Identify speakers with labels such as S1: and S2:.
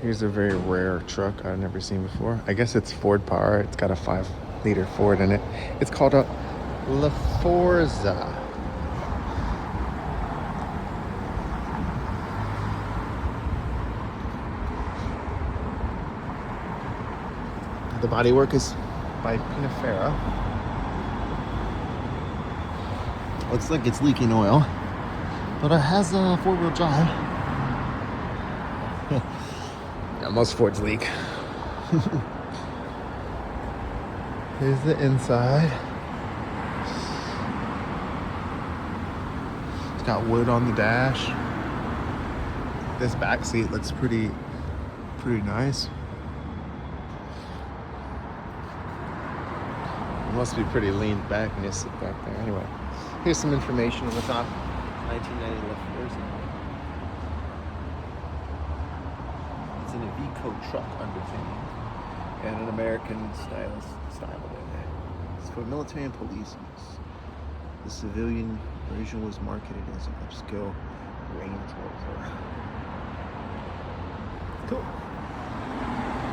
S1: Here's a very rare truck I've never seen before. I guess it's Ford power. It's got a 5-liter Ford in it. It's called a Laforza. The bodywork is by Pinafera. Looks like it's leaking oil, but it has a 4-wheel drive. Yeah, most Fords leak. Here's the inside. It's got wood on the dash. This back seat looks pretty nice. It must be pretty lean back when you sit back there. Anyway, here's some information on the top. 1990 Laforza. It's in a Vico truck underpinning and an American style in it. It's for military and police use. The civilian version was marketed as an upscale Range Rover. Cool.